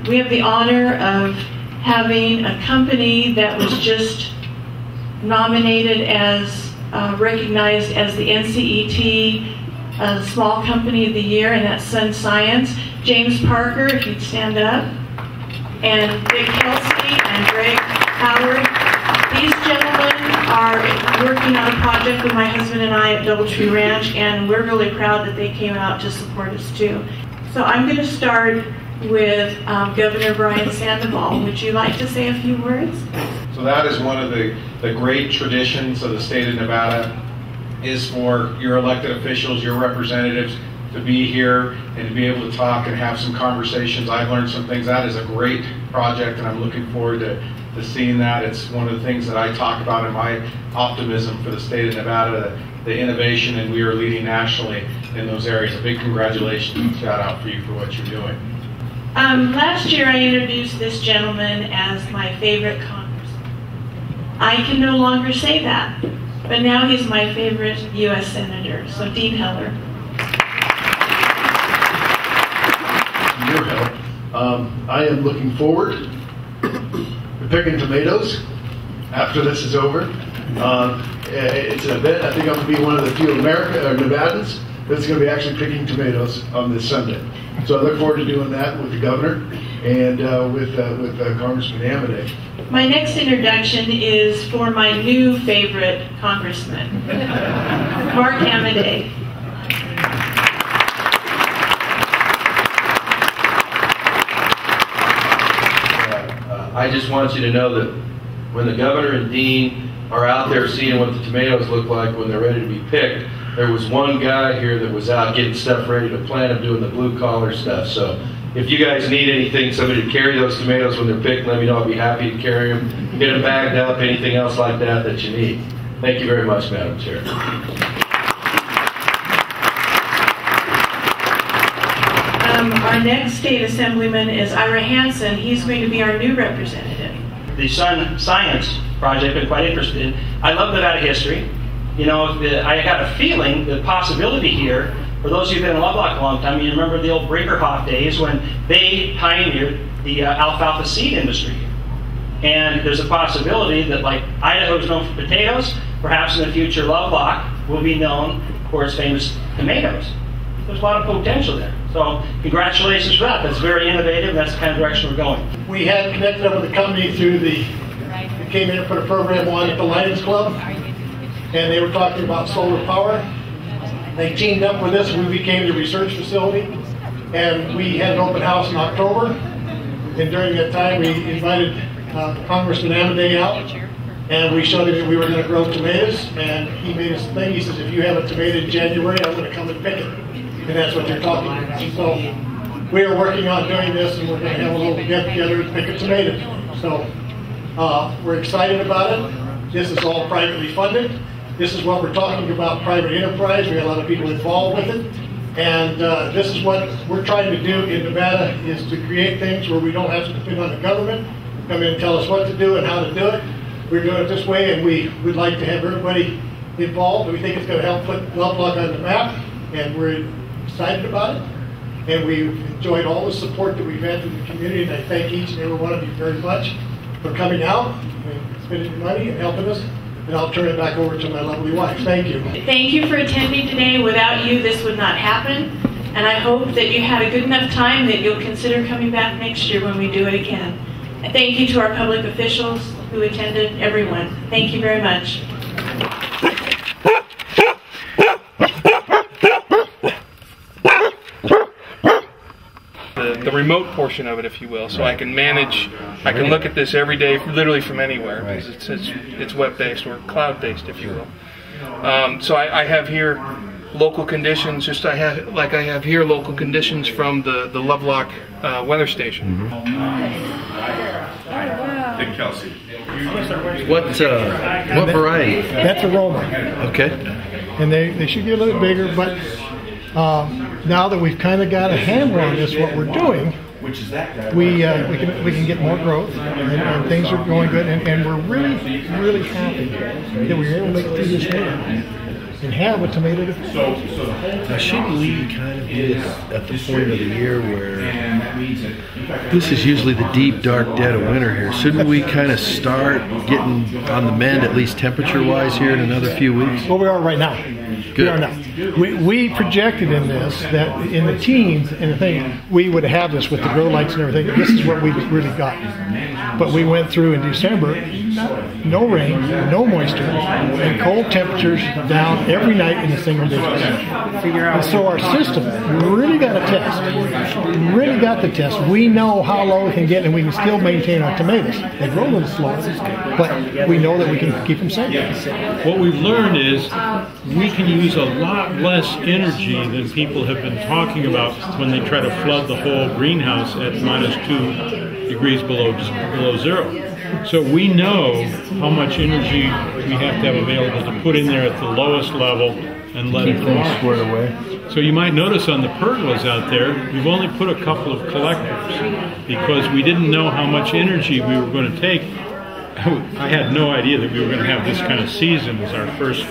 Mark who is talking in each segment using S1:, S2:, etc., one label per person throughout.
S1: We have the honor of having a company that was just nominated as recognized as the NCET Small Company of the Year, and that's SunScience. James Parker, if you'd stand up, and Vic Kelsey and Greg Howard. These gentlemen are working on a project with my husband and I at Doubletree Ranch, and we're really proud that they came out to support us too. So I'm going to start with Governor Brian Sandoval. Would you like to say a few words?
S2: So that is one of the great traditions of the state of Nevada, is for your elected officials, your representatives, to be here and to be able to talk and have some conversations. I've learned some things. That is a great project, and I'm looking forward to seeing that. It's one of the things that I talk about in my optimism for the state of Nevada, the innovation, and we are leading nationally in those areas. A big congratulations and shout out for you for what you're doing.
S1: Last year I introduced this gentleman as my favorite congressman. I can no longer say that, but now he's my favorite U.S. Senator, so Dean Heller.
S3: Your help. I am looking forward to picking tomatoes after this is over. It's an event. I think I'm going to be one of the few Nevadans that's going to be actually picking tomatoes on this Sunday. So I look forward to doing that with the governor and with Congressman Amodai.
S1: My next introduction is for my new favorite congressman, Mark Amodai.
S4: I just want you to know that when the governor and dean are out there seeing what the tomatoes look like when they're ready to be picked, there was one guy here that was out getting stuff ready to plant them, doing the blue collar stuff. So if you guys need anything, somebody to carry those tomatoes when they're picked, let me know. I'll be happy to carry them, get them bagged up, anything else like that that you need. Thank you very much, Madam Chair.
S1: Our next state assemblyman is Ira Hansen. He's going to be our new representative.
S5: The SunScience project, I've been quite interested in. I love Nevada history. You know, I had a feeling the possibility here, for those of you who've been in Lovelock a long time, you remember the old Brinkerhoff days when they pioneered the alfalfa seed industry. And there's a possibility that, like Idaho's known for potatoes, perhaps in the future Lovelock will be known for its famous tomatoes. There's a lot of potential there. So congratulations for that. That's very innovative. That's the kind of direction we're going.
S6: We had connected up with the company through we came in and put a program on at the Lions Club, and they were talking about solar power. They teamed up with us and we became the research facility, and we had an open house in October, and during that time we invited Congressman Amodai out, and we showed him that we were going to grow tomatoes, and he made us a thing. He says, if you have a tomato in January, I'm going to come and pick it. And that's what they're talking about. So we are working on doing this, and we're going to have a little get-together and pick a tomato. So we're excited about it. This is all privately funded. This is what we're talking about, private enterprise. We have a lot of people involved with it. And this is what we're trying to do in Nevada, is to create things where we don't have to depend on the government to come in and tell us what to do and how to do it. We're doing it this way, and we would like to have everybody involved. We think it's going to help put Lovelock on the map, and we're excited about it. And we've enjoyed all the support that we've had from the community, and I thank each and every one of you very much for coming out and spending your money and helping us. And I'll turn it back over to my lovely wife. Thank you.
S1: Thank you for attending today. Without you, this would not happen. And I hope that you had a good enough time that you'll consider coming back next year when we do it again. And thank you to our public officials who attended, everyone. Thank you very much.
S7: The remote portion of it, if you will, so I can manage, I can look at this every day, literally from anywhere, because it's web-based or cloud-based, if you will. So I have here local conditions, just I have here local conditions from the Lovelock weather station.
S2: Big Kelsey.
S4: What variety?
S6: That's a Roma.
S4: Okay.
S6: And they should get a little bigger, but now that we've kind of got a handle on this, what we're doing, we can get more growth, and things are going good, and we're really happy that we were able to make it through this year and have a tomato to
S8: Now, shouldn't we kind of be at the point of the year where this is usually the deep, dark dead of winter here? Shouldn't we kind of start getting on the mend, at least temperature-wise, here in another few weeks?
S6: Well, we are right now.
S8: Good.
S6: We are now. We projected in this that in the teens and the thing, we would have this with the grow lights and everything. This is what we really got. But we went through in December, no rain, no moisture, and cold temperatures down every night in the single digits. And so our system really got a test. Really got the test. We know how low we can get, and we can still maintain our tomatoes. They grow a little slower, but we know that we can keep them safe.
S9: What we've learned is we can use a lot less energy than people have been talking about when they try to flood the whole greenhouse at -2 degrees below zero. So we know how much energy we have to have available to put in there at the lowest level and let it go
S8: squared away.
S9: So you might notice on the pergolas out there, we've only put a couple of collectors because we didn't know how much energy we were going to take. I had no idea that we were going to have this kind of season as our first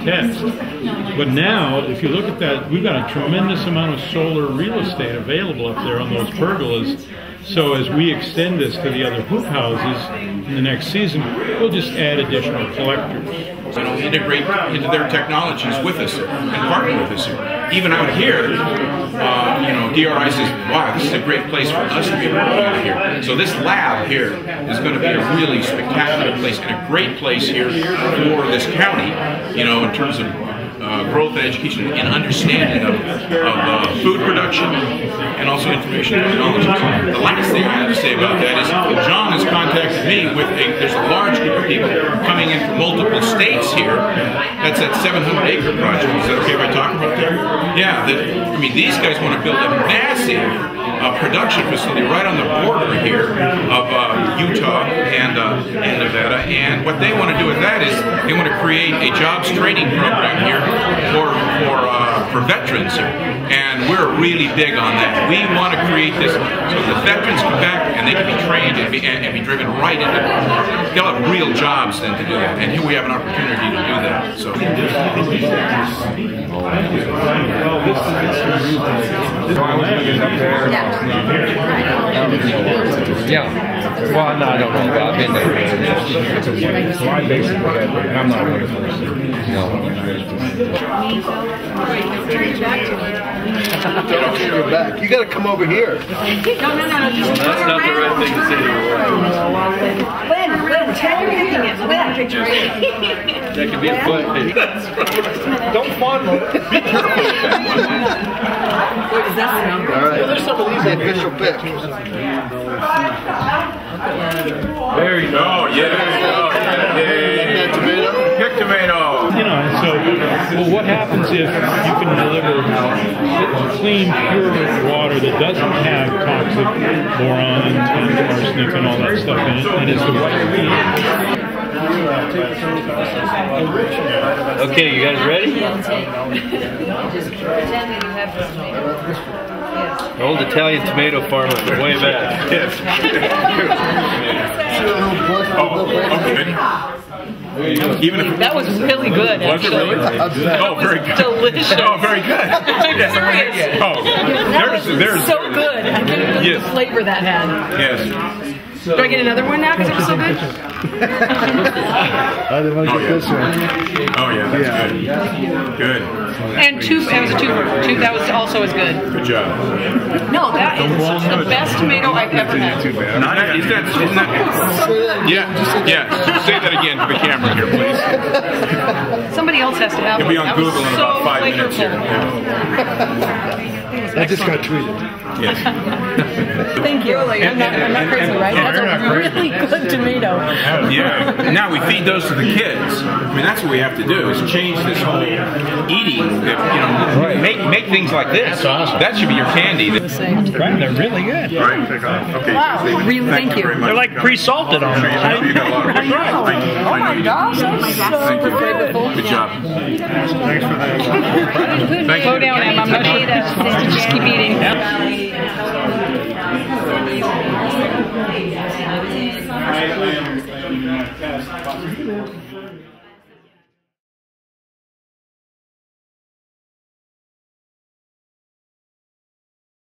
S9: test. But now, if you look at that, we've got a tremendous amount of solar real estate available up there on those pergolas. So as we extend this to the other hoop houses in the next season, we'll just add additional collectors.
S10: You know, integrate into their technologies with us and partner with us. Even out here, you know, DRI says, wow, this is a great place for us to be working out here. So this lab here is going to be a really spectacular place and a great place here for this county, you know, in terms of growth and education and understanding of food production and also information technology. The last thing I have to say about that is John has contacted me with there's a large group of people coming in from multiple states here. That's that 700-acre project. Is that okay if I talk about that? Yeah, I mean, these guys want to build a massive production facility right on the border here of Utah and Nevada. And what they want to do with that is they want to create a jobs training program here for veterans here. And we're really big on that. We want to create this so the veterans come back and they can be trained and be driven right into it. They'll have real jobs then to do that. And here we have an opportunity to do that. So.
S11: Yeah. Well, no, I don't know. I've been there. So I basically, I'm not one of those. No.
S8: You're back. You got to come over here.
S12: No. Just that's not the right thing to say to your wife. Tell her you're it.
S11: That could be a fun thing.
S6: Don't fondle it. Be careful.
S12: What does that sound like?
S8: All right.
S6: There's some of these
S8: the official pick.
S10: There you go. Yeah.
S8: Tomato.
S10: Pick tomato.
S9: You know, and so, well, what happens if you can deliver clean, pure water that doesn't have toxic boron and arsenic and all that stuff in it, and it's the right thing?
S11: Okay, you guys ready? Old Italian tomato farmer from way back.
S10: Even if
S12: that was really good.
S10: Was it really? Oh, very good.
S12: Delicious.
S10: Oh, very good. Yes. Oh, there's
S12: so good. I can't believe the flavor that had.
S10: Yes.
S12: Do I get another one now because it was so good?
S8: I didn't want to get this one.
S10: Oh yeah, that's good. Good.
S12: And it was a twofer. That was also as good.
S10: Good job.
S12: No, that is the best tomato I've ever had.
S10: Isn't that yeah. Say that again to the camera here, please.
S12: Somebody else has to have
S10: You'll be on
S12: that
S10: Google in about 5 minutes here.
S12: Yeah.
S8: I just got treated.
S10: Yes.
S12: Thank you. I'm not crazy, right? That's a really good tomato.
S10: Yeah. Now we feed those to the kids. I mean, that's what we have to do is change this whole eating. Make things like this. That's awesome. That should be your candy.
S9: Right, they're really good.
S10: Right. Okay.
S12: Wow. Really, thank you.
S9: They're like pre-salted almost.
S10: You got a lot of patience.
S12: Oh my gosh, that's so flavorful.
S10: Good job.
S2: Thanks for that.
S12: Slow down, Em. I'm not sure. Just keep eating.
S2: I am